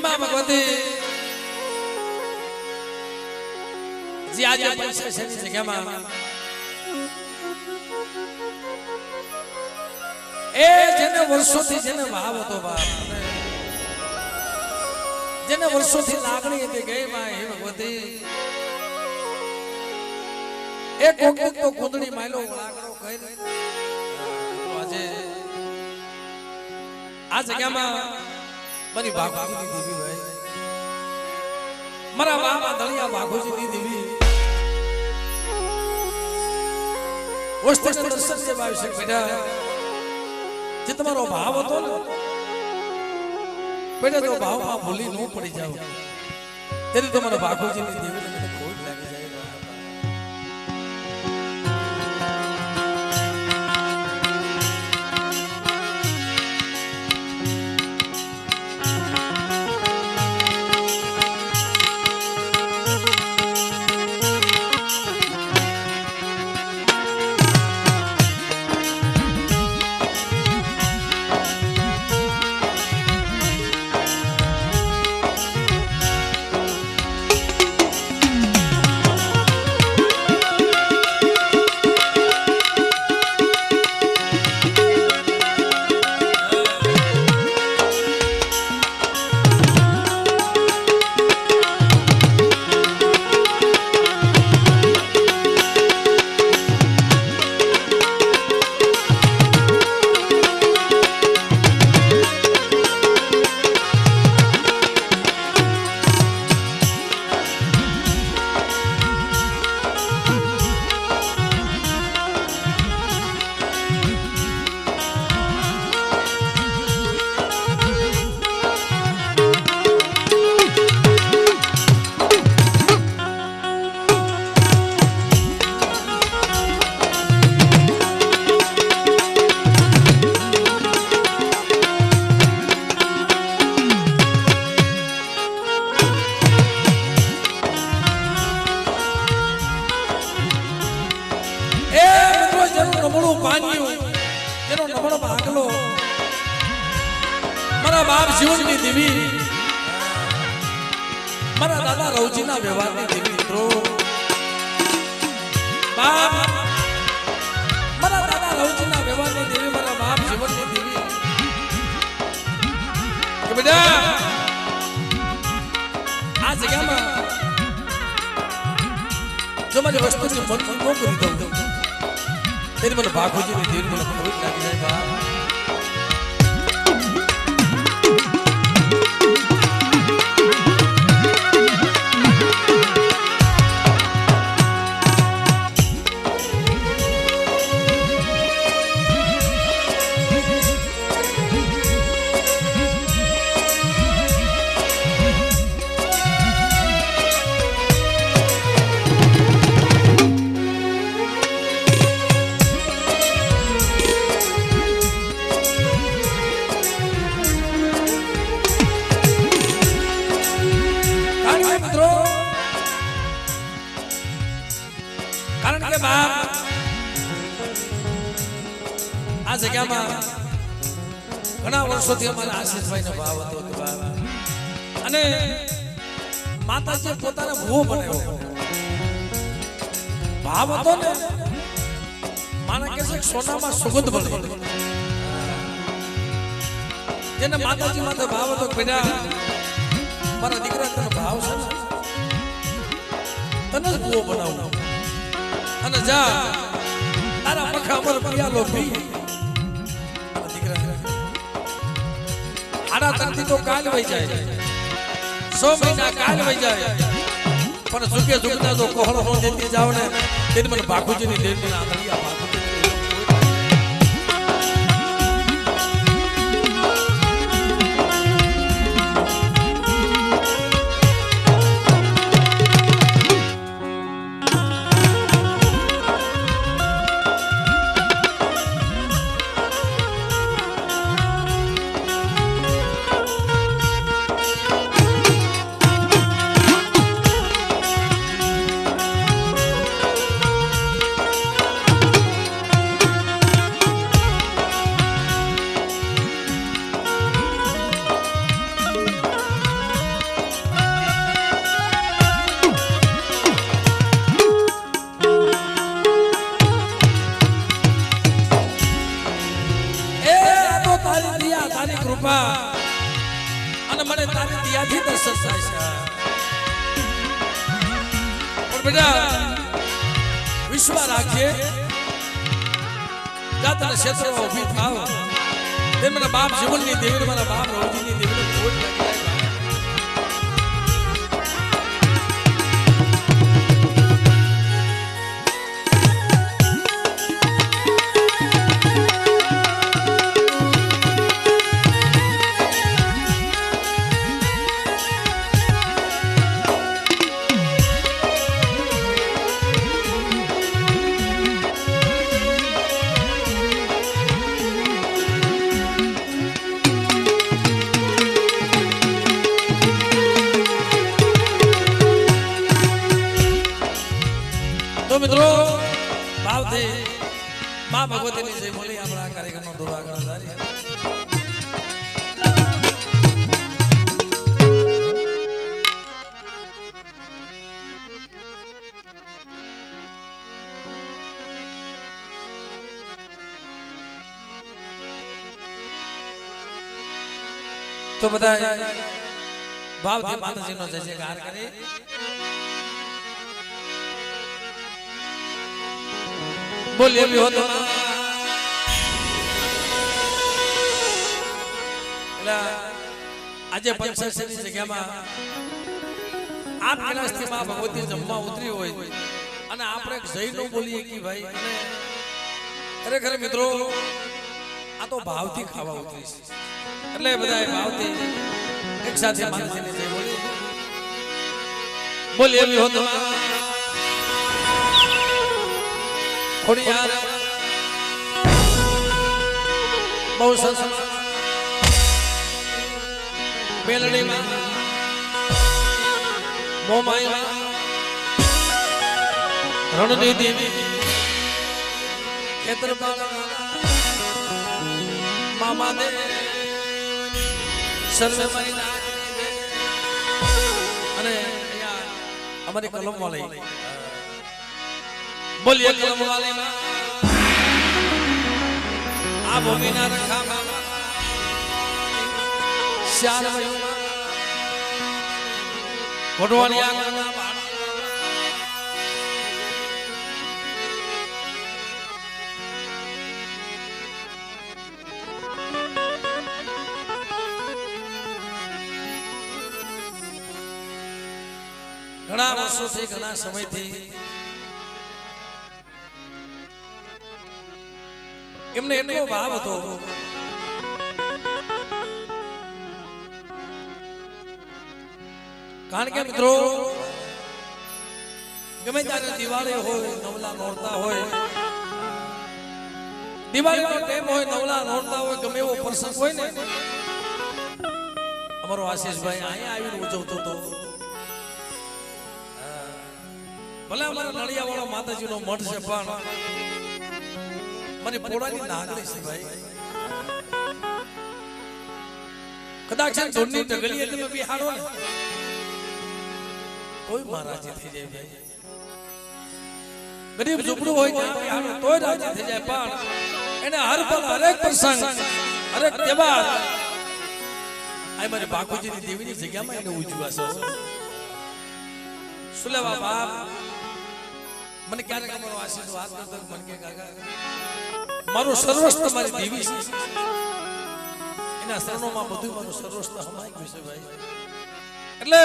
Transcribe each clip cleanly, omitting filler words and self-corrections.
જેમાં ભગવતી જે આજે પંચશેની જગ્યામાં એ જેને વર્ષોથી જેને ભાવ હતો બાપ જેને વર્ષોથી લાગણી હતી ગઈ માં હે ભગવતી એક વખત તો કુંદડી માયલો લાગણો કહી આજે આ જગ્યામાં મારી ભાગોજીની દેવી હોય મારા બાપા દળિયા ભાગોજીની દેવી વસ્તુ દર્શન જે ભાવ છે બેટા જે તમારો ભાવ હતો ને બેટા તો ભાવમાં ભૂલી ન પડી જાવ તેથી તમારા ભાગોજીની દેવીને મને ખોટ લાગી જાય મારા બાપ જીવનની દેવી મારા દાદા રવજીના વ્યવહારની દેવી મિત્રો બાપ મારા દાદા રવજીના વ્યવહારની દેવી મારા બાપ જીવનની દેવી કે બેટા આ જગ્યામાં જો મારી વસ્તુથી મન ન કરી દઉં તેની મને ભાગોજીની દેવી મને ખોટ લાગી જાય બાપ આ જગ્યામાં ઘણા વર્ષોથી અમારા આશીષભાઈ નો ભાવ હતો અને માતાજી પોતાને ભૂવો બનાવ્યો ભાવ હતો ને માને કે છે સોનામાં સુગંધ મળે જેને માતાજી માથે ભાવ હતો બેટા મારા દીકરા તને ભાવ છે તને જ ભૂવો બનાવું અને જા તારા પખા પર પિયાલો પી આડા તરતી તો કાલ વહી જાય 100 મહિના કાલ વહી જાય પણ ઝુકે ઝુકતા તો કોહળો હો દેતી જાવ ને તેની મને ભાગુજીની દેવની આંગળીયા ભાગુજી દર્શન થાય છે પણ બેટા વિશ્વ રાખીએ જાતના ક્ષેત્રમાં ઊભી થાવ તે મને બાપ જીવનની દેવી મારા બાપ રોજીની દેવી ખોટ લાગી તો મિત્રો ભાવથી મા ભગવતીની જય બોલી આપણા કાર્યક્રમનો દોરો આગળ વધારીએ તો બધા ભાવથી માતાજીનો જય જયકાર કરી બોલીએ બી હોતો એટલે આજે પંચાયતની જગ્યામાં આપ કૈલાસથી માં ભગવતી જમવા ઉતરી હોય અને આપણે જયનો બોલીએ કે ભાઈ અને ખરેખર મિત્રો આ તો ભાવથી ખાવા ઉતરી છે એટલે બધાએ ભાવથી એક સાથે માતાજીની જય બોલી બોલીએ બી હોતો ખોડિયાર બહુ સરસ મેલડીમાં મોમાઈમાં રણની દેવી ખેતરપાળ મામા દે સર્વે મારી અને અહીંયા અમારી કલમ વાળી બોલીએ કલમ વાલી માં આ ભૂમિના રખા મામા શ્યાલ મયુમાં ગોઠવાની આગળના ઘણા વર્ષોથી ઘણા સમયથી એમને એટલો ભાવ હતો કારણ કે મિત્રો ગમે ત્યારે દિવાળી હોય નવલા નોરતા હોય દિવાળીનો ટાઈમ હોય નવલા નોરતા હોય ગમે એવો પ્રસંગ હોય ને અમારો આશીષભાઈ અહીંયા આવીને ઉજવતો હતો ભલે અમારા નળિયા વાળો માતાજીનો મઠ છે પણ મારી પોળાની નાગરી છે ભાઈ કદાચ ધૂળની ઢગલીએ તમે બિહાડો ને કોઈ મહારાજી થઈ જાય ભાઈ ગરીબ ઝૂંપડું હોય ત્યાં બિહાડો તોય રાજી થઈ જાય પણ એને હર પલ હરેક પ્રસંગ હરેક તહેવાર આ મારી બાકુજીની દેવીની જગ્યામાં એને ઉજવા છે સુલેવા બાપ મને ક્યારેક અમારો આશીર્વાદ કરતો મને કે કાકા મારું સર્વસ્વ મારી દેવી છે એના શરણોમાં બધું મારું સર્વસ્વ હમાઈ ગયું છે ભાઈ એટલે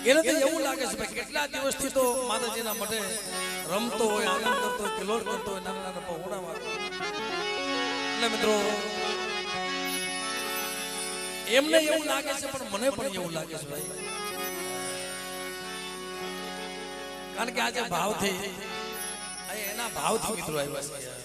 એને તો એવું લાગે છે ભાઈ કેટલા દિવસથી તો માતાજીના મઠે રમતો હોય આનંદ કરતો હોય કિલોલ કરતો હોય નાના નાના પહોળામાં એટલે મિત્રો એમને એવું લાગે છે પણ મને પણ એવું લાગે છે ભાઈ કારણ કે આજે ભાવથી એના ભાવથી મિત્રો આવ્યા છે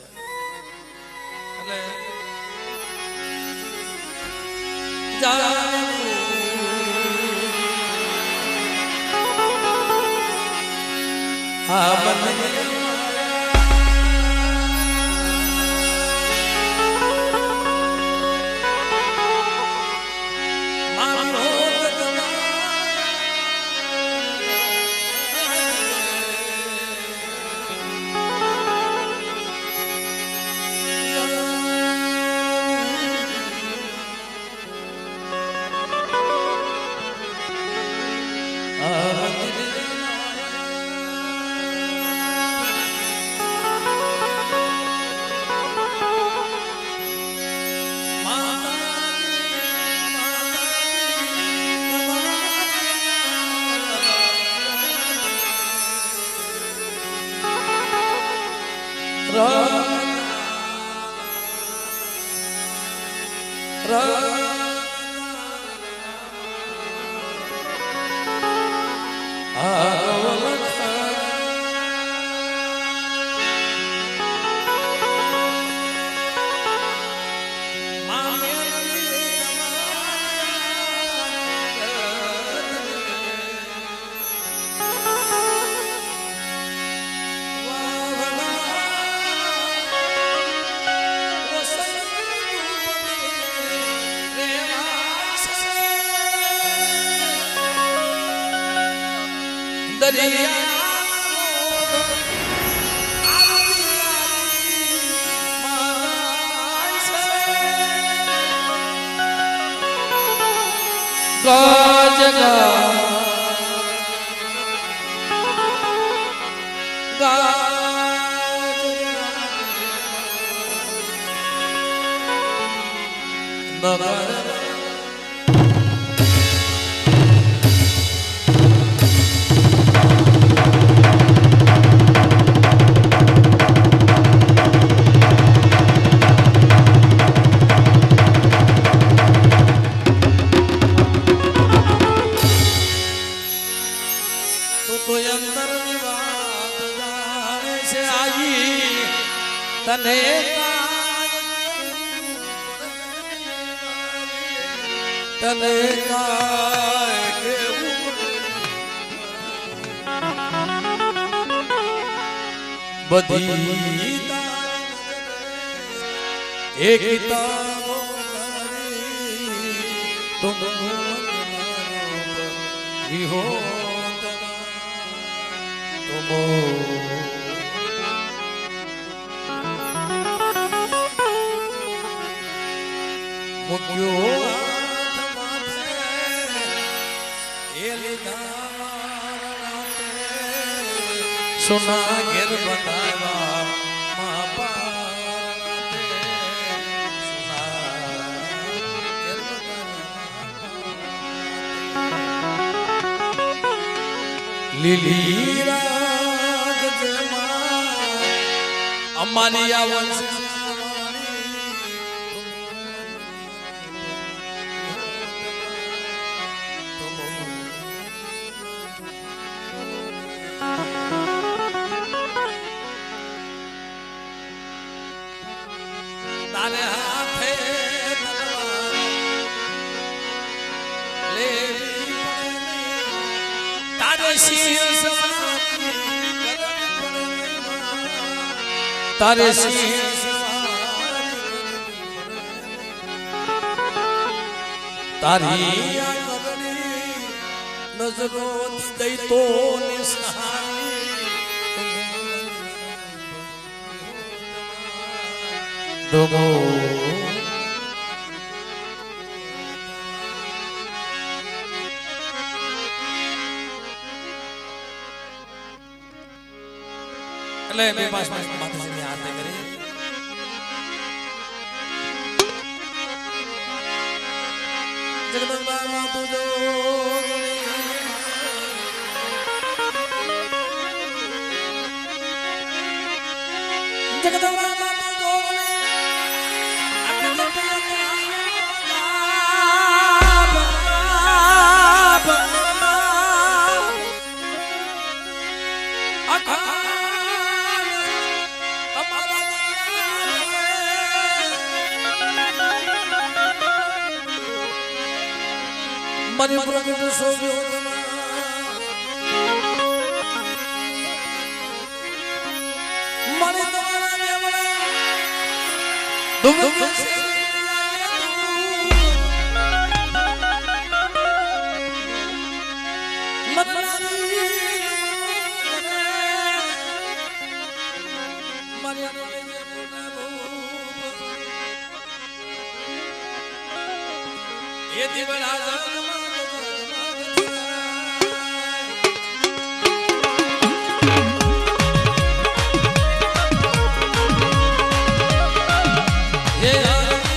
तने तने बधी एक तुम हो तुम मुक्यो सुना गिर बतावा લીલી રાગ જમા અમારી આ વંશ તારે હાથે તારે સિંહ તારે સિંહ તારી નજરો દઈ તો દગો એટલે બે પાસ માતાજીની આરતી કરી જગદંબા માતુ જો જગદંબા માતુ જો મને પ્રગટ સોવ્યો મને તમારા દેવળા દુઃખ ये दिवड़ा ये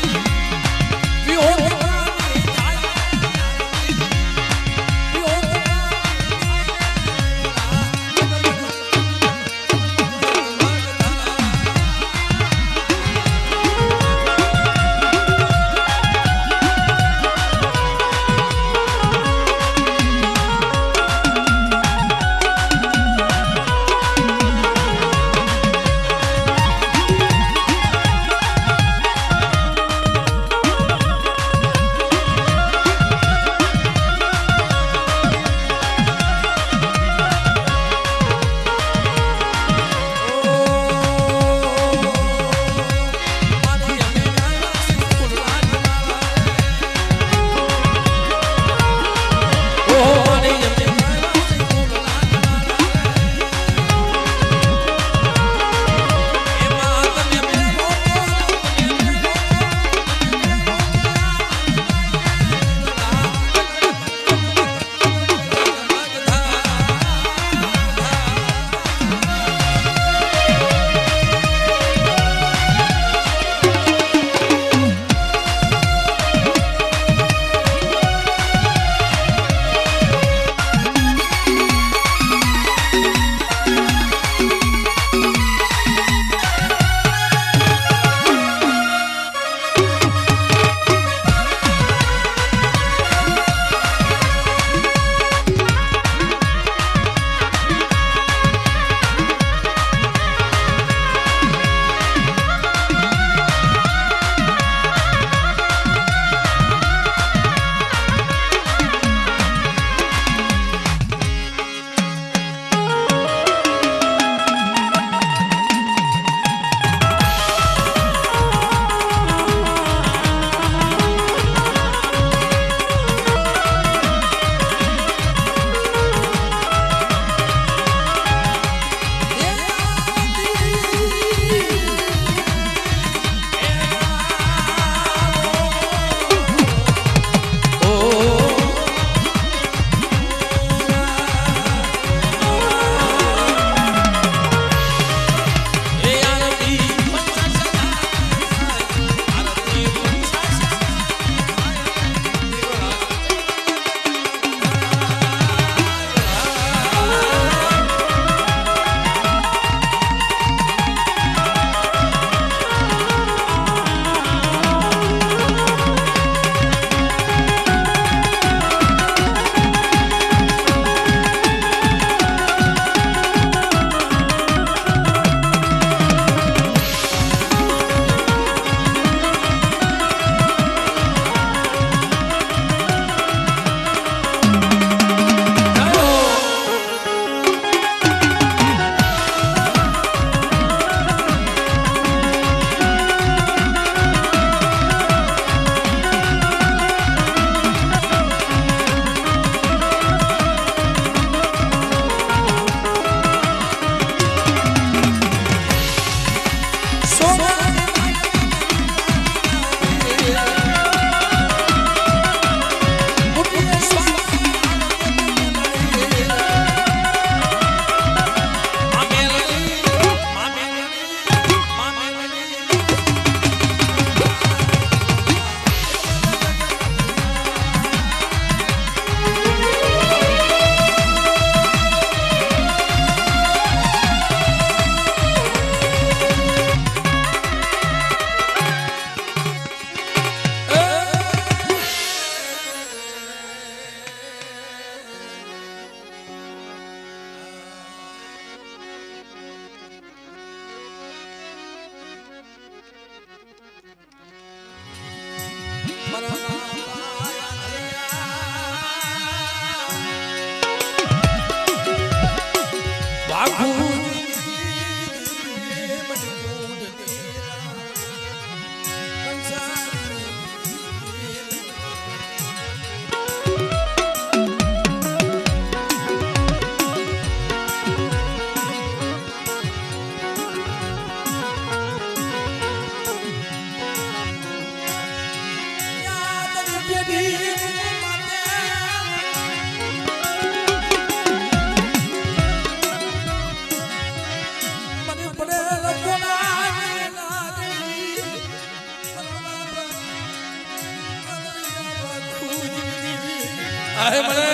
આહે મને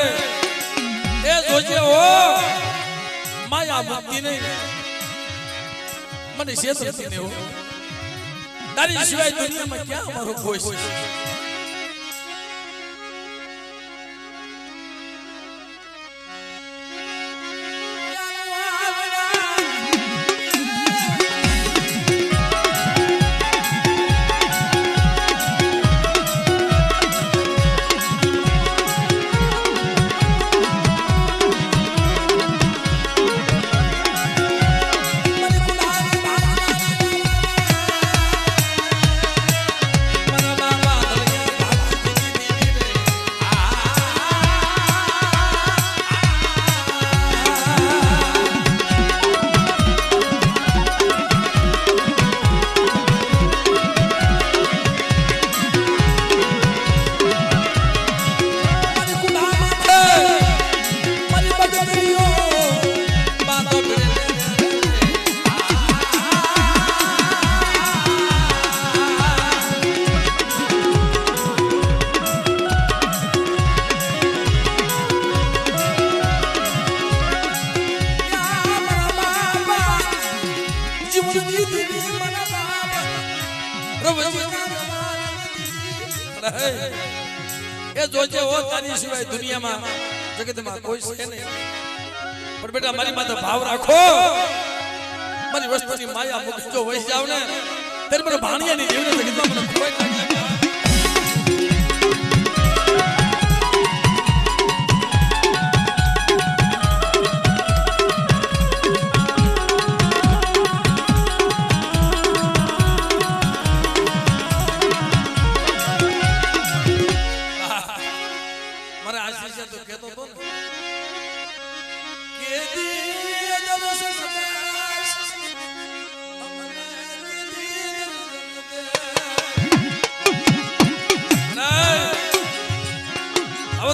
એ જોજે હો માયા મુક્તિ નહીં મને શેતરતી ને હો તારી સિવાય દુનિયામાં ક્યાં અમારો કોઈ છે એ જોજે હો તારી સિવાય દુનિયામાં જગતમાં કોઈ છે નહીં પણ બેટા મારી માથે ભાવ રાખો મારી વસ્તુની માયા મુક્ત જો વહી જાવ ને ત્યારે મને ભાણિયાની દેવને જગતમાં મને કોઈ લાગે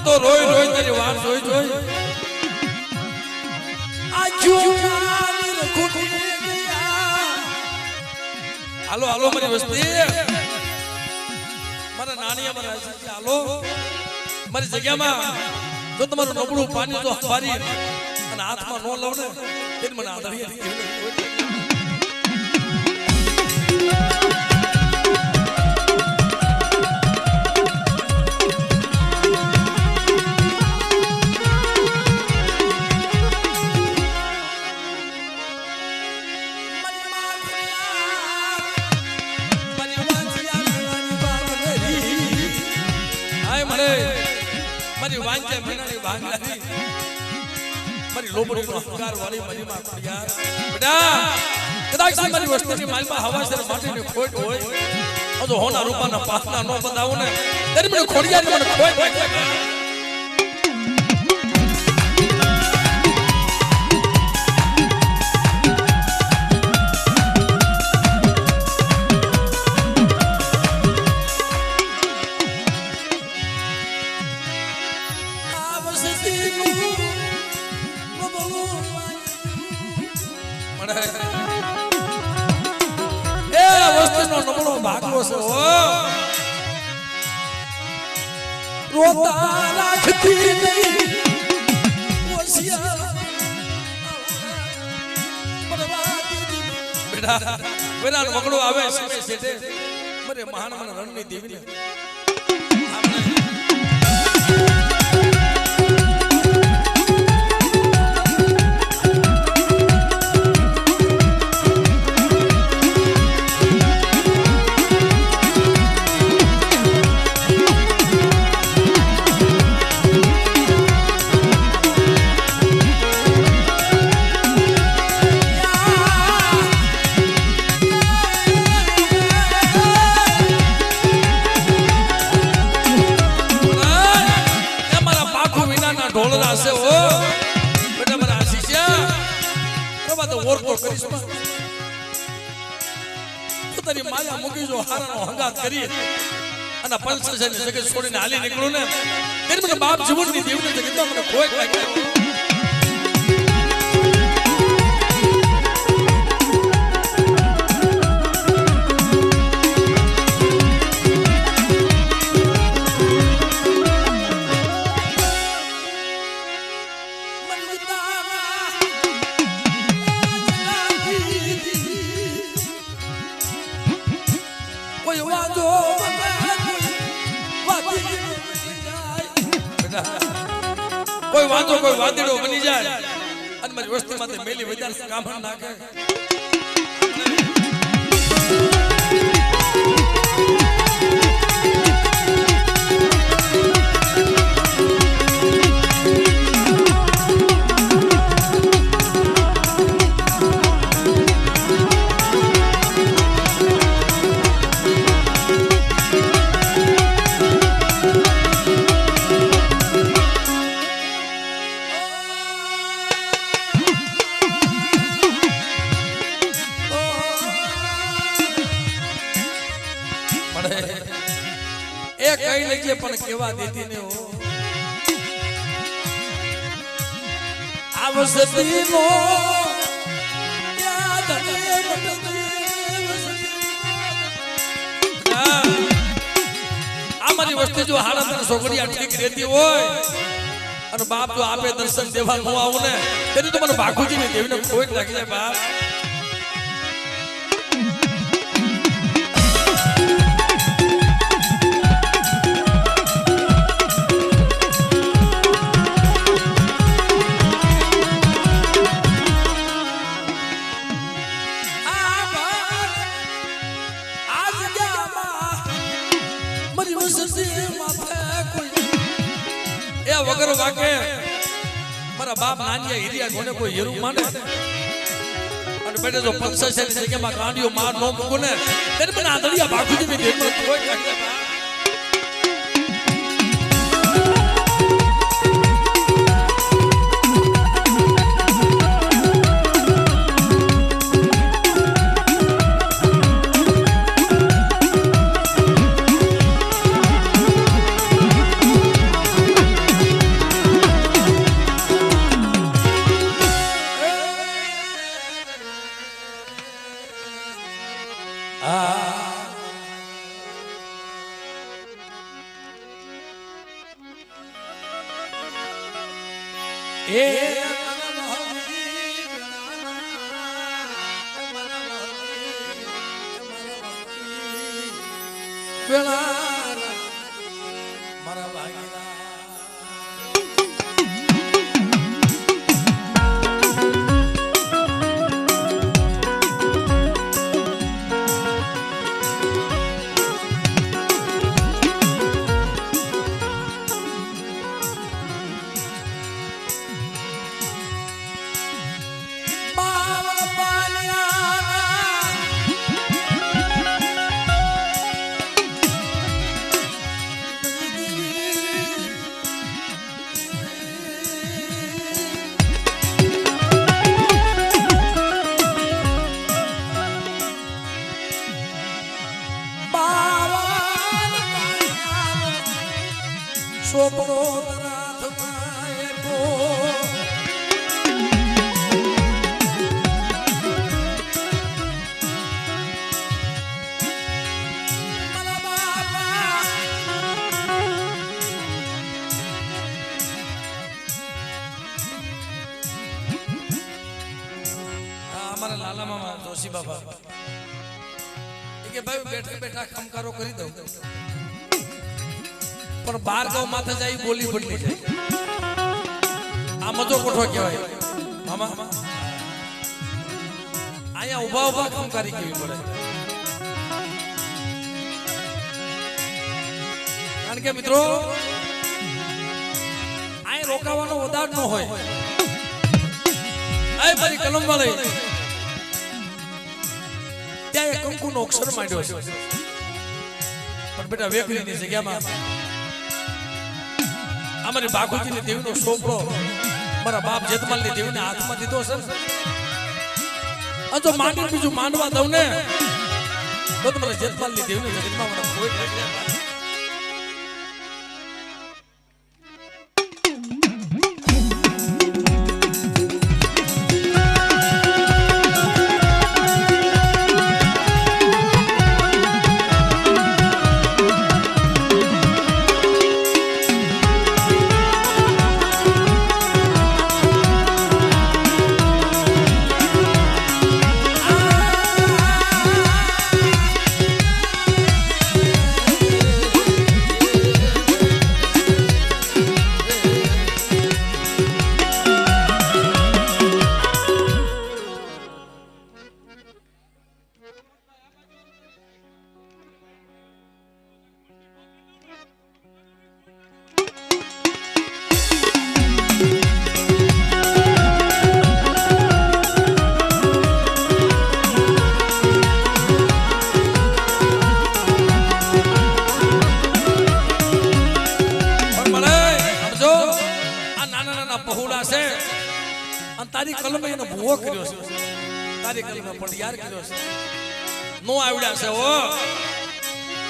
તો રોઈ રોઈ તારી વાત જોઈ જોઈ હાલો હાલો મારી વસ્તી મારા નાની મારા હાલો મારી જગ્યામાં જો તમારું નબળું પાણી તો હવારી અને હાથમાં ન લવ ને તે મને આધારી મારી વાંચે મનાની ભાંગલાની મારી લોબડીનો અહંકાર વાળી મારી માં ખોડિયાર બેટા કદાચ મારી વસ્તુની માલમાં હવાસર માટીની ખોટ હોય તો હોના રૂપાના પાસના નો બતાવું ને ત્યારે મને ખોડિયાર મને ખોટ નબળો ભાગવો છે રોતા રાખતી નહીં બેટા વેરાન વગડો આવે છે મરે મહાન મન રણની દેવીને દીવાના ઢોલરા છે ઓ બેટા મારા આશીષિયા રવા તો ઓર તો કરીશ તો તારી માયા મૂકી જો હારાનો હંગાત કરી અને પંચસની જગ્યા છોડીને હાલી નીકળું ને તેરી મને બાપ જીવનની દેવની જગ્યા મને કોઈ લાગ્યો કોઈ વાંધો કોઈ વાદળો બની જાય અને મારી વસ્તીમાંથી મેલી વધારે કામણ નાખે એ કઈ લઈએ પણ કેવા દેતી ને હો આ વસતીનો આ મારી વસ્તી જો હાલત છોકરી ઠીક રહેતી હોય અને બાપ જો આપે દર્શન દેવા હું આવું ને તેની તો મને ભાખુજી ને દેવીને ખોટ લાગી જાય બાપ વગર વાકે મારા બાપ નાનિયા હીરિયા કોને કોઈ હીરું માને અને બેટા જો 85 ની જગ્યામાં કાંડિયો માર નો મૂકો ને તેને મને આદળિયા ભાગુજી મે દેખ કોઈ કાઢે લાલા મામા જોશી બાબા કે ભાઈ બેઠા બેઠા ખમકારો કરી દઉં પણ 12 ગાવ માથે જાય બોલી બદલી જાય આ મજો કોઠો કહેવાય મામા આયા ઉભા ઉભા ખમકારી કેવી પડે કારણ કે મિત્રો આય રોકાવાનો ઉદાડ ન હોય આય મારી કલમ વાળી ત્યાં એક કંકુનો અક્ષર માંડ્યો છે પણ બેટા વેકરીની જગ્યામાં અમારી બાગુજીની દેવીનો છોકરો મારા બાપ જેતમાલની દેવીને હાથમાં દીધો છે જો માંડી બીજું માંડવા દઉં ને તો મને જેતમાલની દેવીને જગતમાં મને કોઈ તારી કલમે એનો ભૂવો કર્યો છે તારી કલમે પડિયાર કર્યો છે નો આવડ્યા છે ઓ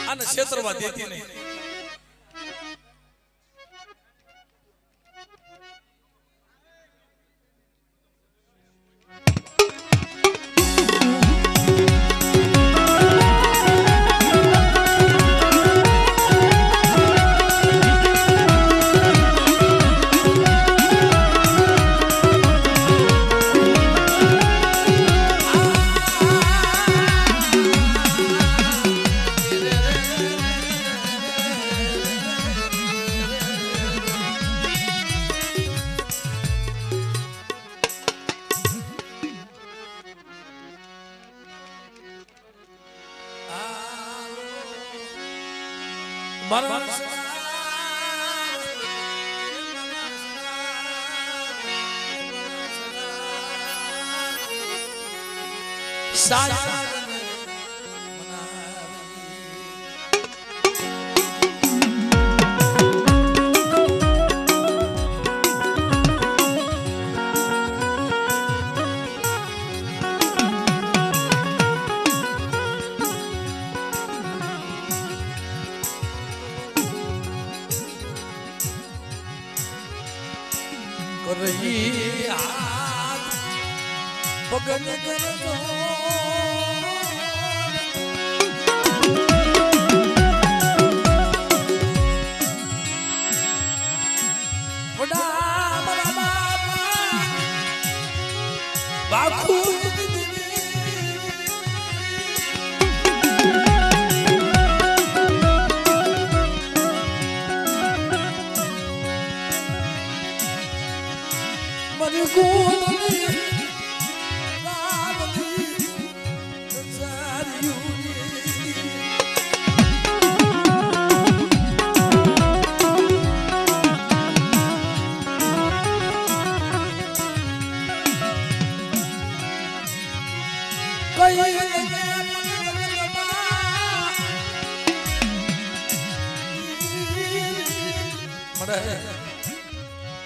આને ક્ષેત્રવા દેતી નહીં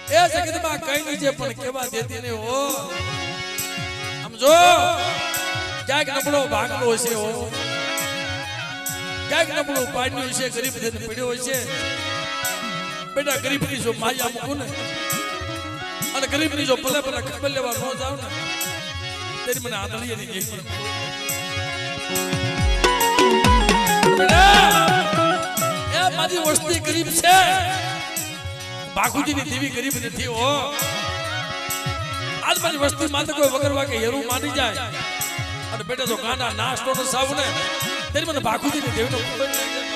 એ જગતમાં કઈ નીચે પણ કેવા દેતી ને હો સમજો ક્યાંક નબળો ભાગલો હશે હો ક્યાંક નબળો પાડ્યો હશે ગરીબ જન પડ્યો હશે બેટા ગરીબની જો માયા મૂકું ને અને ગરીબની જો ભલે ભલે ખબર લેવા ન જાવ ને તેરી મને આંધળી ની દેખી એ મારી વસ્તી ગરીબ છે બાગુજીની દેવી ગરીબ નથી હો આજ મારી વસ્તી માથે કોઈ વગર વાગે હેરું માની જાય અને બેટા તો ગાંડા નાસ્તો ન સાવ ને તેરી મને બાગુજીની દેવીનો ખબર નહીં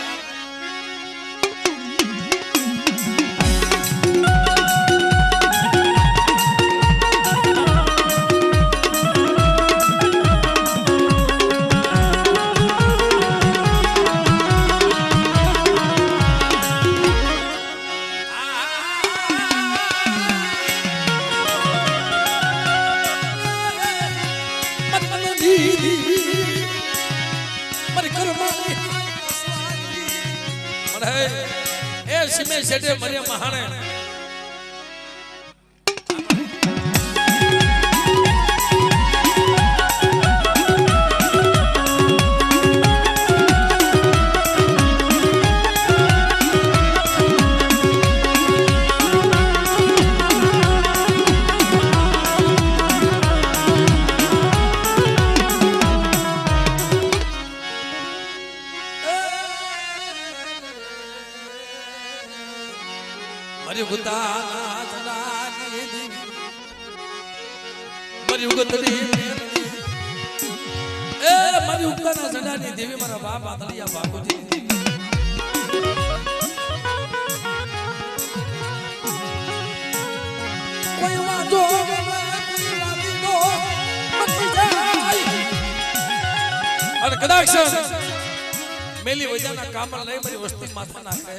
સિમે સેટે મરે મહાણે મારી ઉગતડી એ મારી ઉગતાના જડાની દેવી મારા બાપ આદળિયા બાપુજી કોઈ વાંધો અને કદાચ મેલી વજાના કામ લઈ મારી વસ્તી માથા નાખે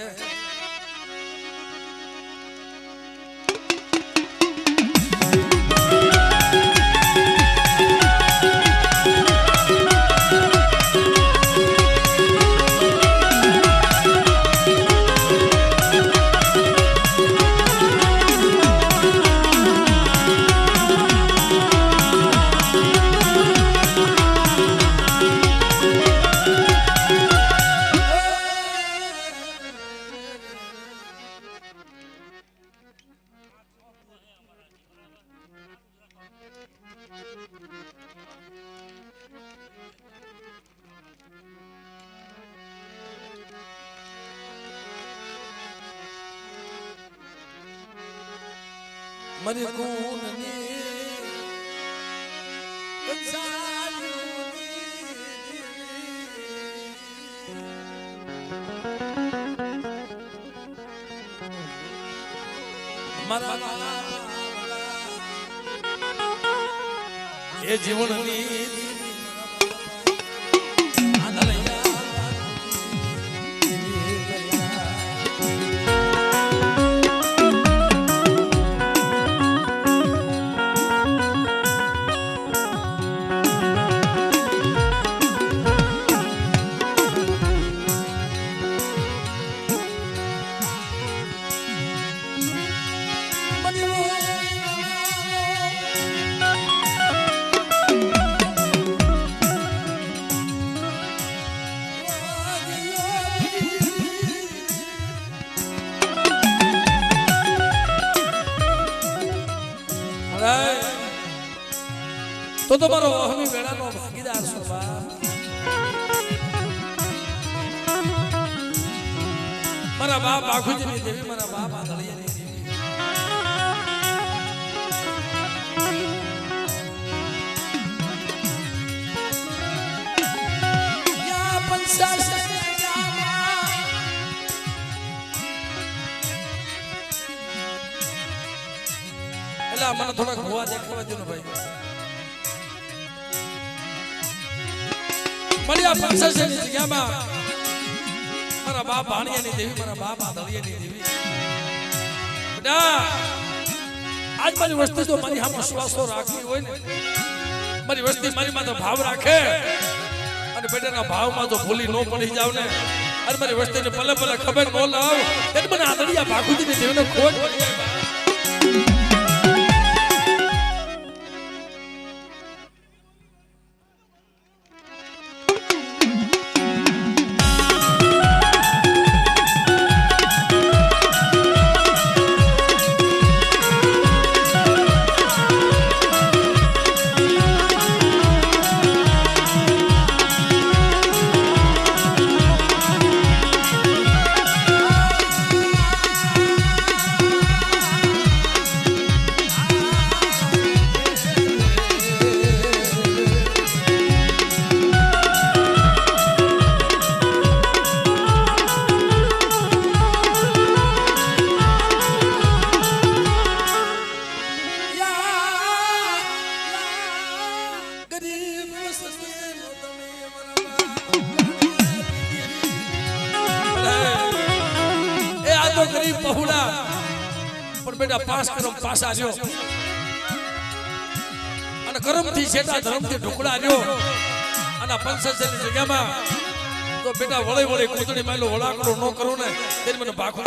मरी कौन ने ये जीवन तो तुम्हारो हमी वेड़ा नो भागीदार सुबा मारा बाप बाखुजी नी देवी मारा बाप आदळिया नी देवी या पंचा से जामा एला મને થોડા ગોવા દેખાવા દો ને ભાઈ मरिया पंचर से जगह में मारा बाप भाणिया नहीं देवी मारा बाप आदळिया नहीं देवी बेटा आज मारी वस्ती तो मारी हम विश्वासो राखी होय ने मारी वस्ती मारी में तो भाव राखे अने बेटा ना भाव में तो भूली नो पड़ी जाव ने अरे मारी वस्ती ने पले पले खबर नो लाव एट मने आदळिया बाखुजी ने देवी ने खोज पड़ी बहुड़ा पर बेटा पास करम पासा जो અને કરમથી છેટા ધર્મથી ઢુકડા જો અને પંચસની જગ્યામાં તો બેટા વળે વળે કૂતડી માયલો વળાકડો ન કરું ને તેને મને ભાખો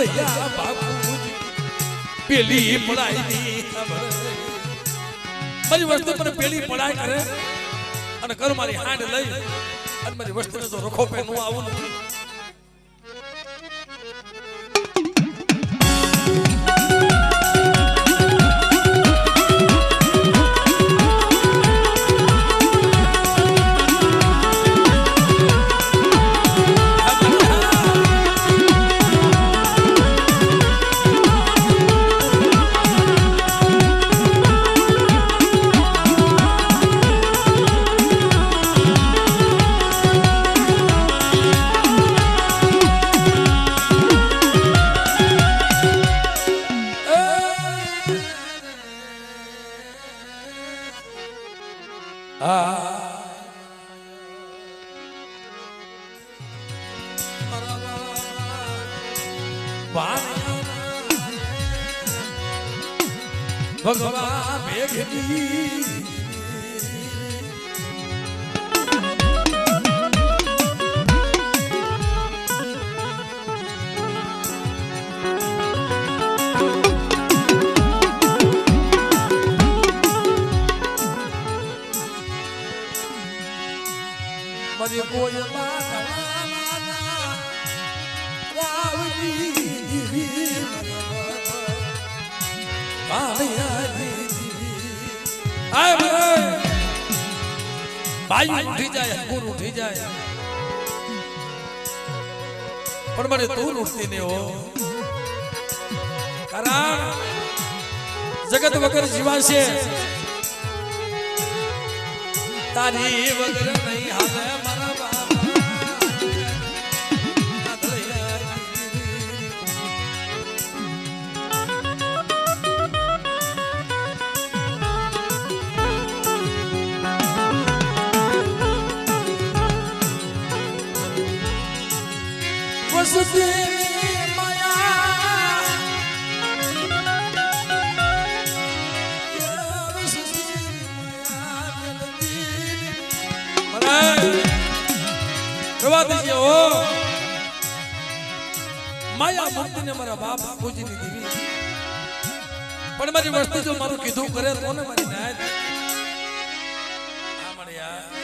આંધળિયા બાપુજી પેલી પડાઈની ખબર મારી વસ્તુ મને પેલી પડાઈ કરે અને કર મારી હાંડ લઈ અને મારી વસ્તુને જો રખો પે નું આવું નથી ભગવાન ભેગની મને કોઈ ભાઈ ઉઠી જાય ગુરુ ઉઠી જાય પણ મને તું ઉઠતી નહીં હો કારણ જગત વગર જીવાશે તારી વગર નહીં હાલે મારા બાબા માયા મુક્તિ ને મારા બાપ બાપુજી ની દેવી પણ મારી વસ્તુ જો મારું કીધું કરે તો ને મારી ન્યાય આ મને યાર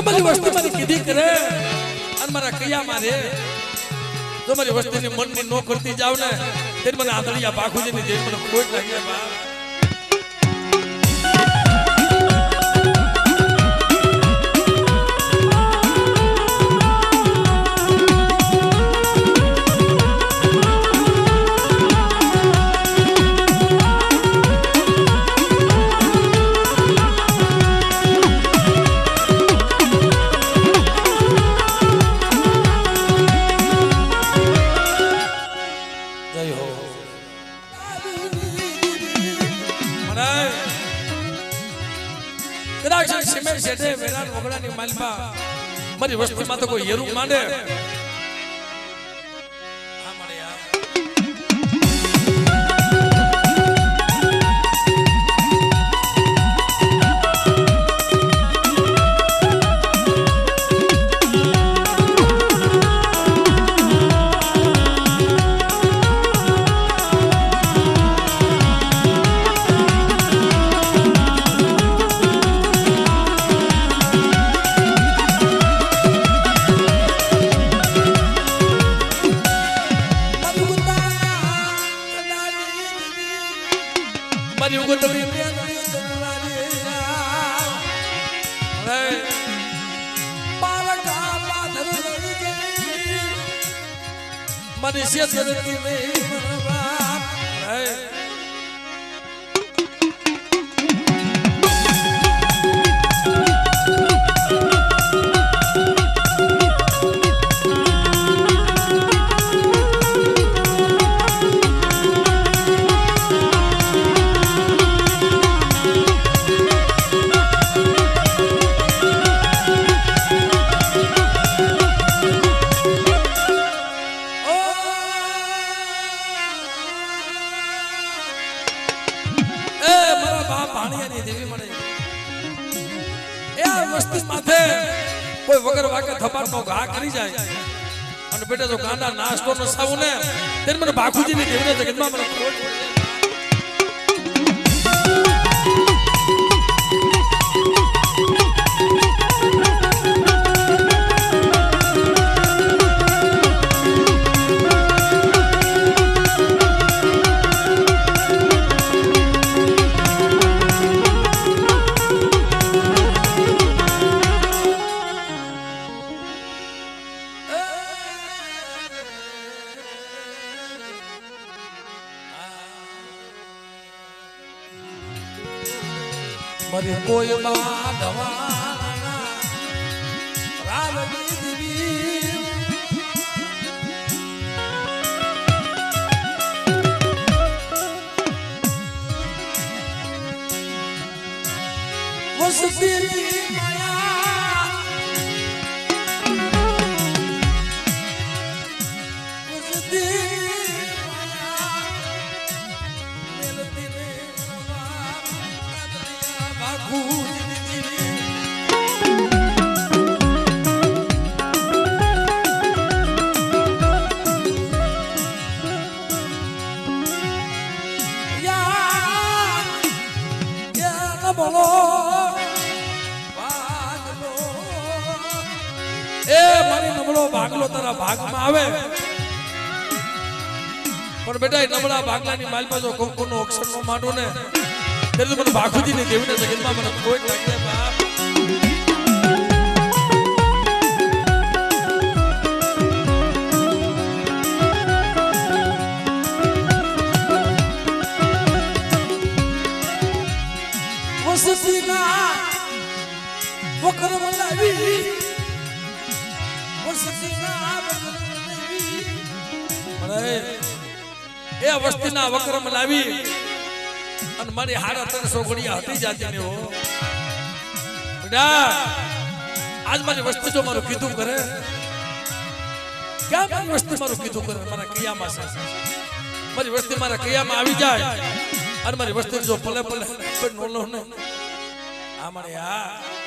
મારી વસ્તુ મારી કીધી કરે અને મારા કયા મારે જો મારી વસ્તુની મનની નો કરતી જાવ ને તે મને આંધળિયા બાખુજીની જેમ મને ખોટ લાગે બાપ મારી વસ્તીમાં તો કોઈ હેરું માંડે मनुष्य धरती में बाप है વસ્તી માથે કોઈ વગર વાગે થપારનો ઘા કરી જાય અને બેટા જો ગાંડા નાસ્તો ન સાવું ને તેને મને બાખુજીની દેવને જગતમાં મને ખોટ मरी कोई बाधवाना रावणी देवी वसती माया वसती બોલો ભાગલો એ મારી નબળો ભાગલો તારા ભાગમાં આવે પણ બેટા નબળા ભાગલાની માલમાં જો કોકોનો અક્ષર નો માંડો ને ત્યારે મને બાખુજીની દેવને જગતમાં મને કોઈ લાગે બાપ વકર મલાવી એ વસ્તીના વકર મલાવી અને મારી 350 ઘોડિયા હતી જાતી ને હો બેટા આજ મારી વસ્તી જો મારું કીધું કરે ક્યાં મારી વસ્તી મારું કીધું કરે મારા કૈયામાં છે મારી વસ્તી મારા કૈયામાં આવી જાય અને મારી વસ્તી જો પલે પલે નોલો ને આ મારે આ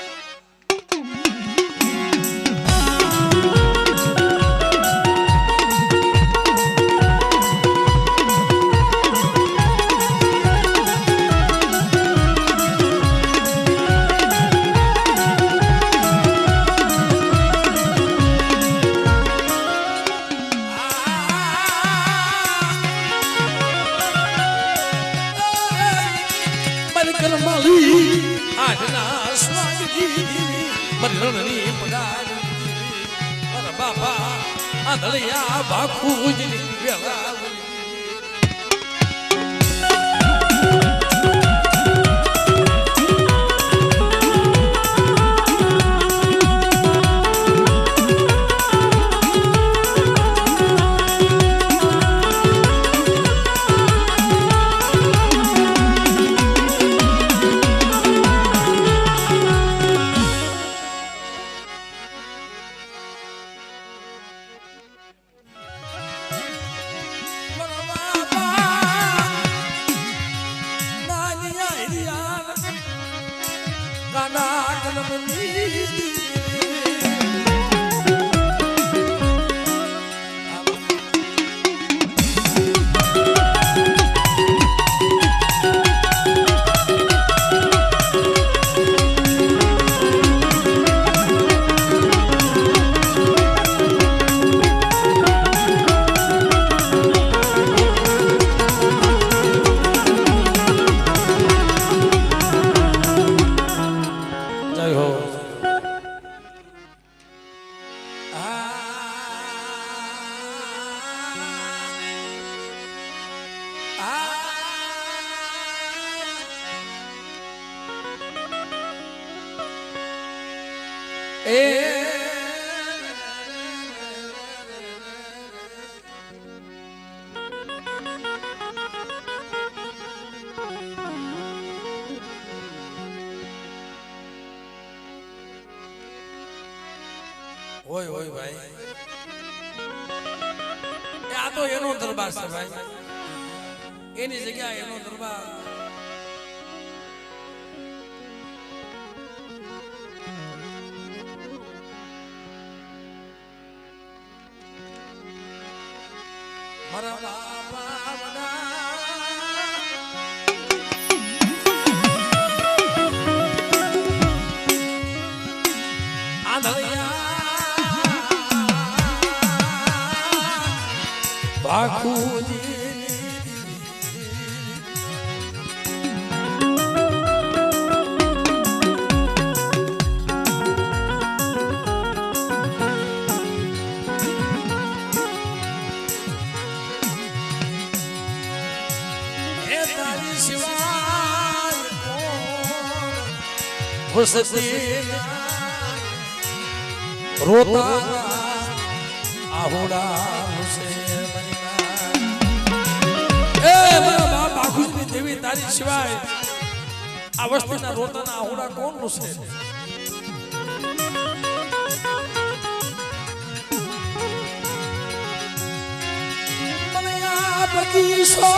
બાપા આ દળિયા બાખુજી વેલા ઓય ઓય ભાઈ આ તો એનો દરબાર છે ભાઈ એની જગ્યાએ એનો દરબાર મારા બાપા બાખુજી રોતા આહોડા દેવી તારી સિવાય આ વસ્તુના રોતાના આહોડા કોણ છે બગીચો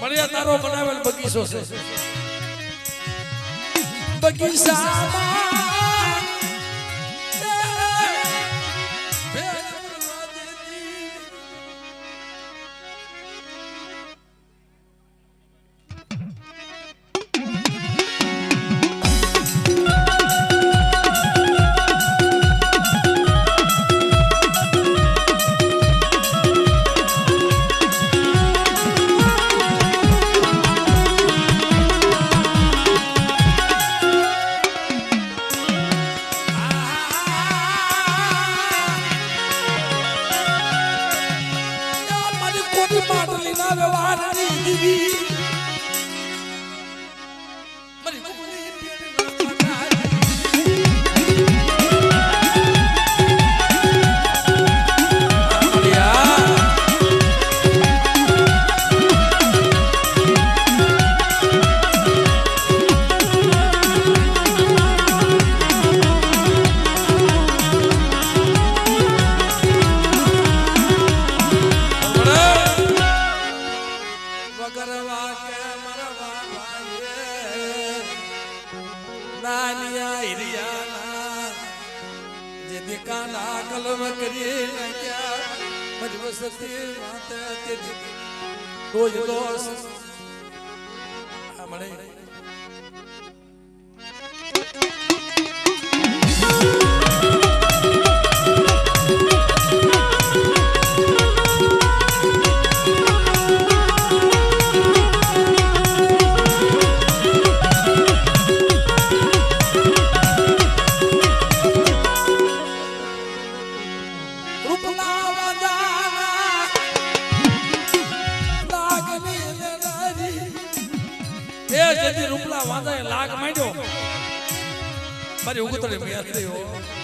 મળ્યા તારો બનાવેલ બગીચો છે બગીચામાં રોજ દોષ મળે રૂપલા વાંધા લાગ માંડ્યો મારી ઉગતરે મેં